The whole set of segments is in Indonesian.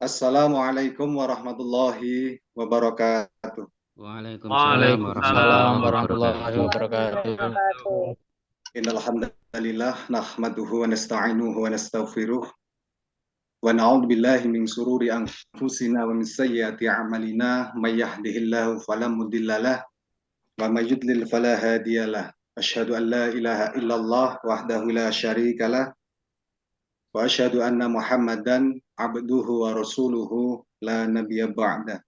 Assalamualaikum warahmatullahi wabarakatuh. Waalaikumsalam Waalaikumsalam warahmatullahi warahmatullahi wabarakatuh. wabarakatuh. Innal hamdalillah nahmaduhu wa nasta'inuhu wa nastaghfiruh wa na'udzu billahi min shururi anfusina wa min sayyiati a'malina may yahdihillahu fala mudhillalah wa may yudlil fala hadiyalah. Asyhadu an la ilaha illallah wahdahu la syarikalah wa asyhadu anna Muhammadan abduhu wa rasuluhu la nabiyya ba'da.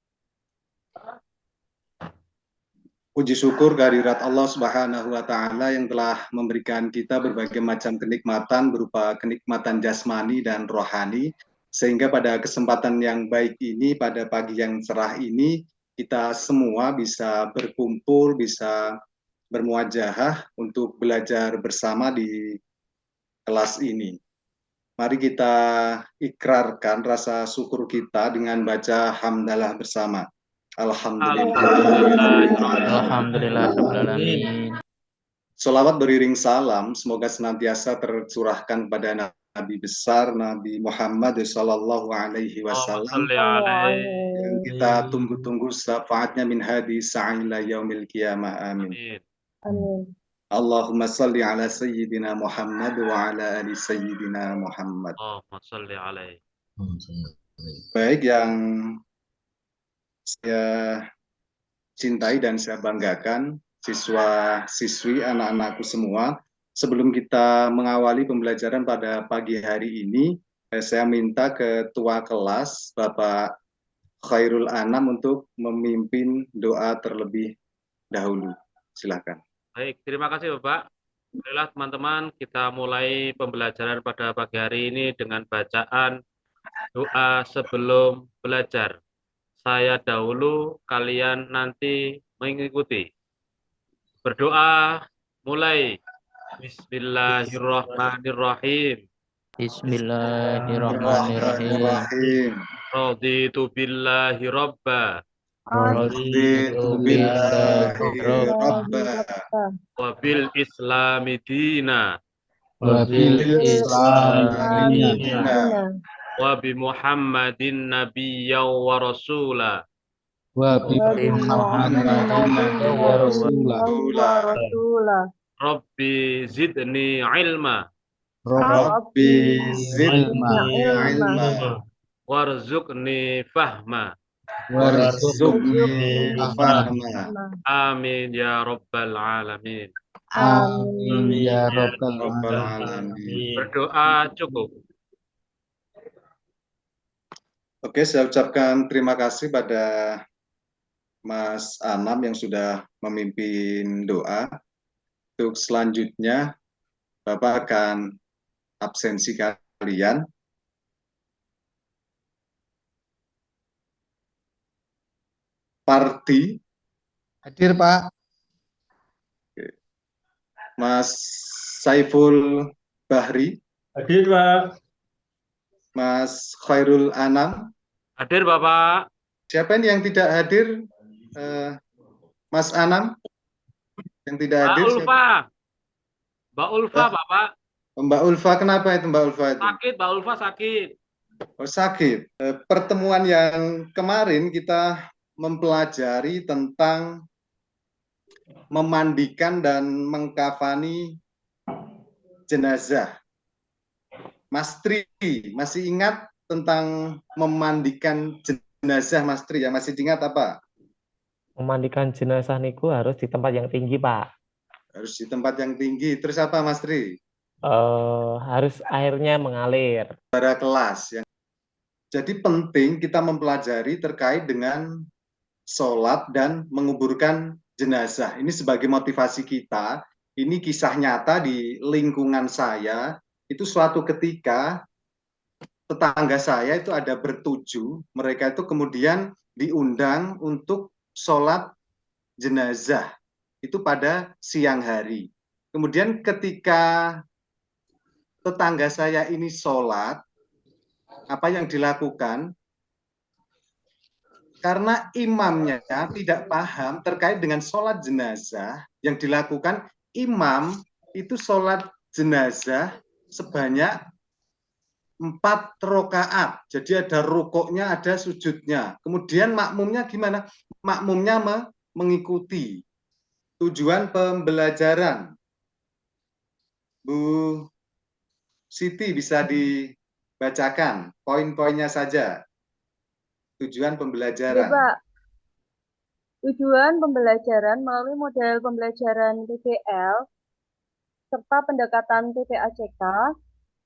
Puji syukur kehadirat Allah Subhanahu wa taala yang telah memberikan kita berbagai macam kenikmatan berupa kenikmatan jasmani dan rohani, sehingga pada kesempatan yang baik ini, pada pagi yang cerah ini, kita semua bisa berkumpul, bisa bermuajahah untuk belajar bersama di kelas ini. Mari kita ikrarkan rasa syukur kita dengan baca hamdalah bersama. Alhamdulillahirrahmanirrahim. Salawat beriring salam, semoga senantiasa tercurahkan kepada Nabi besar, Nabi Muhammad Sallallahu Alaihi Wasallam, yang kita tunggu-tunggu syafaatnya min hadi sa'ila yaumil qiyamah. Amin. Allahumma salli ala Sayyidina Muhammad wa ala ali Sayyidina Muhammad. Baik, yang saya cintai dan saya banggakan, siswa-siswi, anak-anakku semua, sebelum kita mengawali pembelajaran pada pagi hari ini, saya minta ketua kelas, Bapak Khairul Anam, untuk memimpin doa terlebih dahulu. Silakan. Baik, terima kasih Bapak. Baiklah teman-teman, kita mulai pembelajaran pada pagi hari ini dengan bacaan doa sebelum belajar. Saya dahulu, kalian nanti mengikuti. Berdoa mulai. Bismillahirrahmanirrahim. Bismillahirrahmanirrahim. Raditu billahi rabba. Raditu billahi rabba Wa bil islami dina. Wa bil islami dina. Wa bi Muhammadin nabiyyan wa rasula. Wa bi Muhammadin wa rasulah. Rabbi zidni ilma. Rabbi zidni ilma Warzuqni fahma. warzuqni fahma. Amin ya rabbal alamin. Amin ya Rabbal rabbal alamin. Berdoa cukup. Oke, saya ucapkan terima kasih pada Mas Anam yang sudah memimpin doa. Untuk selanjutnya, Bapak akan absensi kalian. Parti. Hadir, Pak. Mas Saiful Bahri. Hadir, Pak. Mas Khairul Anam. Hadir Bapak. Siapa ini yang tidak hadir? Mas Anam yang tidak hadir. Mbak Ulfa. Mbak Ulfa, Bapak. Mbak Ulfa, kenapa itu Mbak Ulfa itu? Sakit, Mbak Ulfa sakit. Oh, sakit. Pertemuan yang kemarin kita mempelajari tentang memandikan dan mengkafani jenazah. Mas Tri, masih ingat tentang memandikan jenazah, Mas Tri? Yang masih ingat apa? Memandikan jenazah niku harus di tempat yang tinggi, Pak. Harus di tempat yang tinggi. Terus apa, Mas Tri? Harus airnya mengalir. Pada kelas. Jadi penting kita mempelajari terkait dengan sholat dan menguburkan jenazah. Ini sebagai motivasi kita. Ini kisah nyata di lingkungan saya. Itu suatu ketika tetangga saya itu ada bertujuh. Mereka itu kemudian diundang untuk sholat jenazah. Itu pada siang hari. Kemudian ketika tetangga saya ini sholat, apa yang dilakukan? Karena imamnya tidak paham terkait dengan sholat jenazah, yang dilakukan imam itu sholat jenazah sebanyak 4 rakaat. Jadi ada rukuknya, ada sujudnya. Kemudian makmumnya gimana? Makmumnya mengikuti. Tujuan pembelajaran. Bu Siti bisa dibacakan poin-poinnya saja. Tujuan Ya, pembelajaran. Pak. Tujuan pembelajaran melalui model pembelajaran PBL serta pendekatan PPACK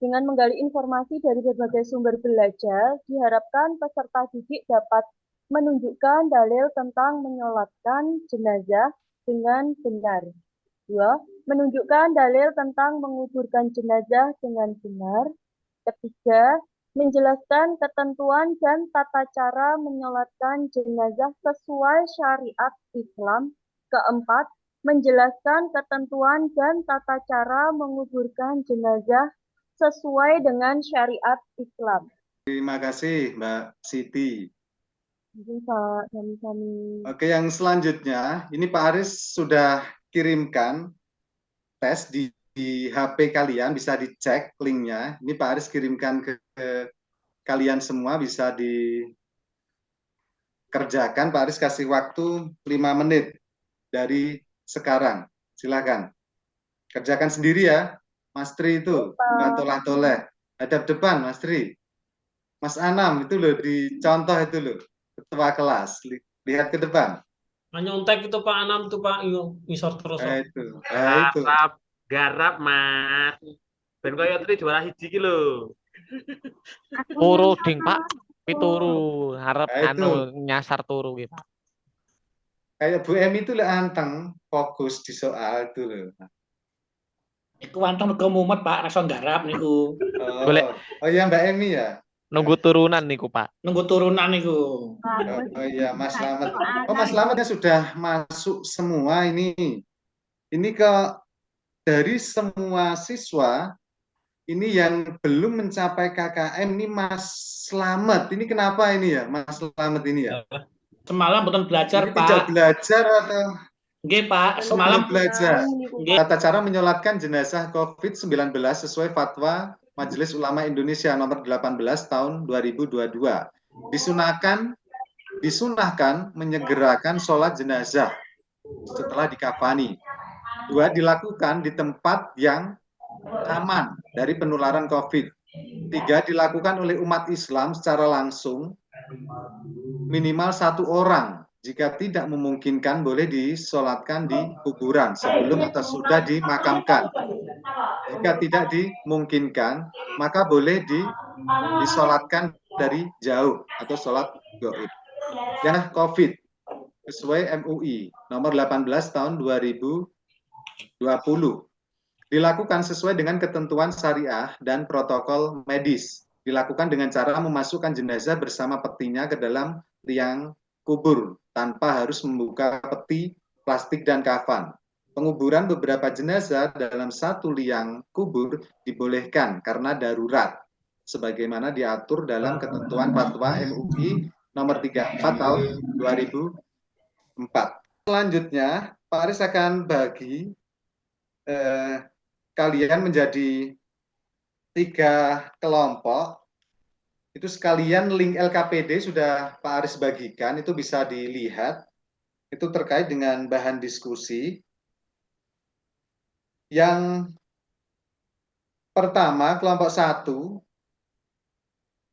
dengan menggali informasi dari berbagai sumber belajar, diharapkan peserta didik dapat menunjukkan dalil tentang menyolatkan jenazah dengan benar. 2. Menunjukkan dalil tentang menguburkan jenazah dengan benar. Ketiga, menjelaskan ketentuan dan tata cara menyolatkan jenazah sesuai syariat Islam. Keempat, menjelaskan ketentuan dan tata cara menguburkan jenazah sesuai dengan syariat Islam. Terima kasih Mbak Siti. Mungkin Pak kami. Oke, yang selanjutnya, ini Pak Aris sudah kirimkan tes di HP kalian, bisa dicek linknya. Ini Pak Aris kirimkan ke kalian semua, bisa dikerjakan. Pak Aris kasih waktu 5 menit dari sekarang. Silakan. Kerjakan sendiri ya, Mas Tri itu. Nggak toleh-toleh. Hadap depan, Mas Tri. Mas Anam, itu loh, dicontoh itu loh. Ketua kelas. Lihat ke depan. Nyontek itu Pak Anam tuh Pak, ngisor terus. Itu. Itu. Garap, Mas. Ben kaya Tri juara 1 ki lho. Turu ding Pak, pituru harap Itu. nyasar turu gitu. Kayak Bu Emi itu lah anteng, fokus di soal itu loh. Iku anteng ke mumet Pak, rasa garap niku. Boleh. Oh iya Mbak Emi ya. Nunggu turunan niku Pak. Nunggu turunan niku. Oh iya Mas Slamet. Oh Mas Slametnya sudah masuk semua ini. Ini dari semua siswa ini yang belum mencapai KKM ini Mas Slamet. Ini kenapa ini ya Mas Slamet ini ya? Semalam betul belajar ini Pak. Tidak belajar atau? Nggih Pak, semalam belajar. Tata cara menyolatkan jenazah COVID-19 sesuai fatwa Majelis Ulama Indonesia nomor 18 tahun 2022. Disunahkan menyegerakan sholat jenazah setelah dikafani. 2. Dilakukan di tempat yang aman dari penularan COVID. 3. Dilakukan oleh umat Islam secara langsung minimal 1 orang. Jika tidak memungkinkan, boleh disolatkan di kuburan sebelum atau sudah dimakamkan. Jika tidak dimungkinkan, maka boleh disolatkan dari jauh atau sholat gaib. Ya, COVID sesuai MUI nomor 18 tahun 2020. Dilakukan sesuai dengan ketentuan syariah dan protokol medis. Dilakukan dengan cara memasukkan jenazah bersama petinya ke dalam liang kubur tanpa harus membuka peti, plastik, dan kafan. Penguburan beberapa jenazah dalam satu liang kubur dibolehkan karena darurat, sebagaimana diatur dalam ketentuan fatwa MUI nomor 34 tahun 2004. Selanjutnya, Pak Aris akan bagi kalian menjadi 3 kelompok. Itu sekalian link LKPD sudah Pak Aris bagikan, itu bisa dilihat. Itu terkait dengan bahan diskusi. Yang pertama, kelompok 1,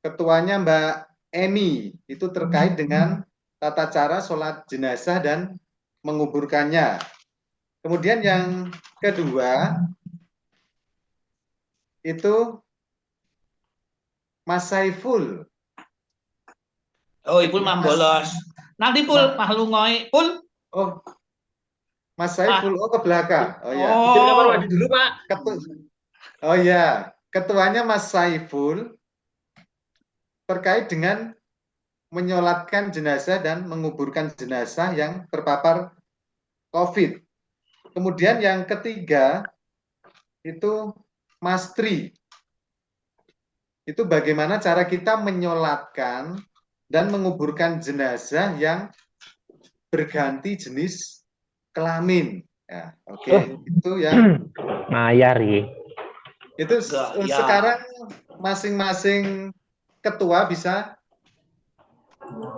ketuanya Mbak Eni, itu terkait dengan tata cara sholat jenazah dan menguburkannya. Kemudian yang kedua, itu Mas Saiful. Oh, Ibu mambolos. Nanti Pul, mahlu ngoi. Pul. Oh, Mas Saiful, ke belakang. Oh ya. Bikin kamar mandi dulu Pak. Oh ya, ketuanya Mas Saiful terkait dengan menyolatkan jenazah dan menguburkan jenazah yang terpapar COVID. Kemudian yang ketiga itu Mas Tri. Itu bagaimana cara kita menyolatkan dan menguburkan jenazah yang berganti jenis kelamin. Ya, oke. Itu ya. Mayar ya. Itu sekarang masing-masing ketua bisa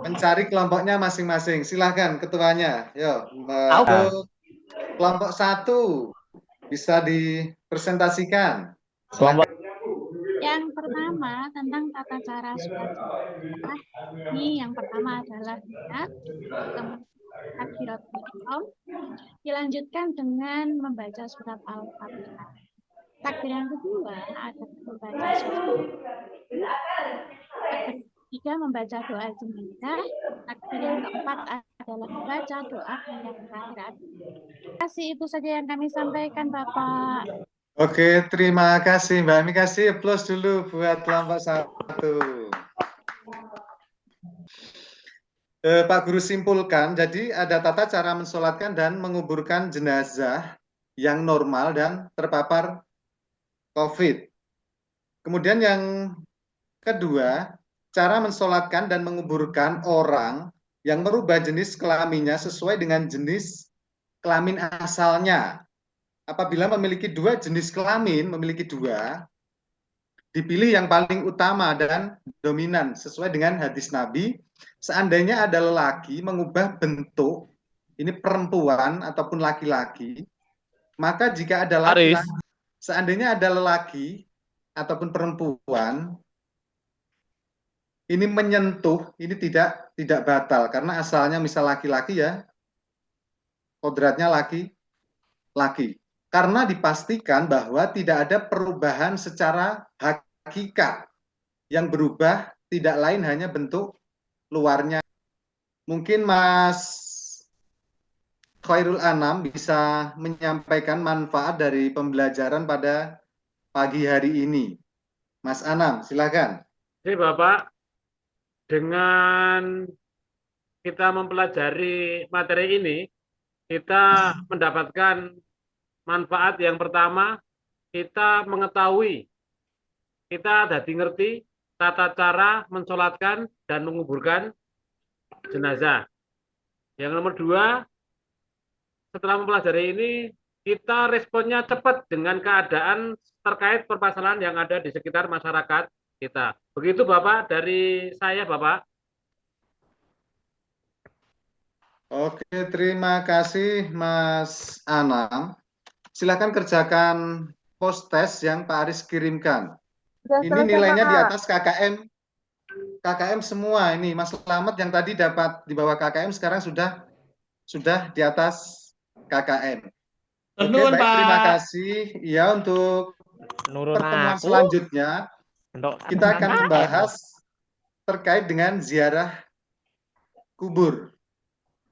mencari kelompoknya masing-masing. Silahkan ketuanya. Yo, untuk kelompok 1 bisa dipresentasikan. Kelompok Yang pertama tentang tata cara sholat jenazah. Ini yang pertama adalah niat, kemudian takbiratul ihram, dilanjutkan dengan membaca surat Al-Fatihah. Takbir yang kedua adalah membaca surat Takbir ketiga membaca doa jenazah. Takbir yang keempat adalah membaca doa yang terakhir. Terima kasih, itu saja yang kami sampaikan, Bapak. Oke, terima kasih Mbak Ami. Kasih applause dulu buat kelompok 1. Pak Guru simpulkan, jadi ada tata cara mensolatkan dan menguburkan jenazah yang normal dan terpapar COVID. Kemudian yang kedua, cara mensolatkan dan menguburkan orang yang merubah jenis kelaminnya sesuai dengan jenis kelamin asalnya. Apabila memiliki 2 jenis kelamin, dipilih yang paling utama dan dominan sesuai dengan hadis Nabi. Seandainya ada lelaki mengubah bentuk, ini perempuan ataupun laki-laki, maka jika ada laki-laki, seandainya ada lelaki ataupun perempuan, ini menyentuh, ini tidak batal karena asalnya misal laki-laki ya, kodratnya laki-laki. Karena dipastikan bahwa tidak ada perubahan secara hakikat. Yang berubah tidak lain hanya bentuk luarnya. Mungkin Mas Khairul Anam bisa menyampaikan manfaat dari pembelajaran pada pagi hari ini. Mas Anam, silakan. Jadi Bapak, dengan kita mempelajari materi ini, kita mendapatkan manfaat yang pertama, kita mengetahui, kita jadi ngerti tata cara mensolatkan dan menguburkan jenazah. Yang nomor 2, setelah mempelajari ini, kita responnya cepat dengan keadaan terkait permasalahan yang ada di sekitar masyarakat kita. Begitu Bapak, dari saya Bapak. Oke, terima kasih Mas Anam. Silakan kerjakan post test yang Pak Aris kirimkan. Ini nilainya di atas KKM semua ini. Mas Slamet yang tadi dapat di bawah KKM sekarang sudah di atas KKM. Oke, baik, terima kasih. Ya, untuk pertemuan selanjutnya kita akan membahas terkait dengan ziarah kubur.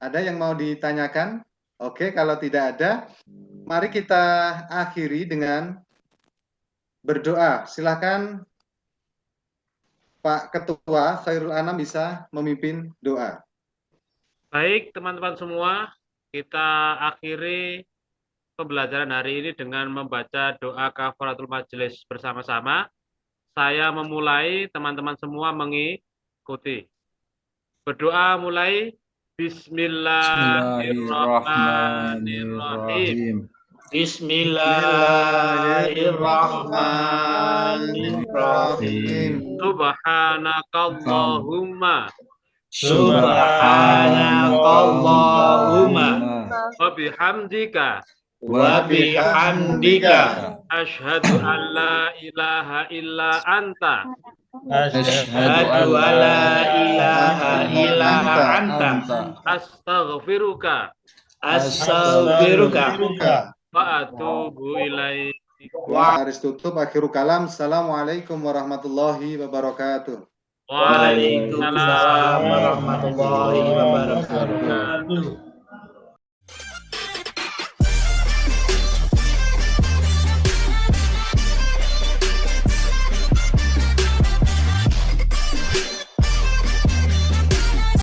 Ada yang mau ditanyakan? Oke, kalau tidak ada, mari kita akhiri dengan berdoa. Silakan Pak Ketua Khairul Anam bisa memimpin doa. Baik, teman-teman semua, kita akhiri pembelajaran hari ini dengan membaca doa kafaratul majelis bersama-sama. Saya memulai, teman-teman semua mengikuti. Berdoa mulai. Bismillahirrahmanirrahim. Bismillahirrahmanirrahim. Subhanakallahumma wa bihamdika asyhadu an la ilaha illa anta astaghfiruka wa atubu ilaik. Wa Aris tutup akhiru kalam. Assalamualaikum warahmatullahi wabarakatuh. Waalaikumsalam warahmatullahi wabarakatuh.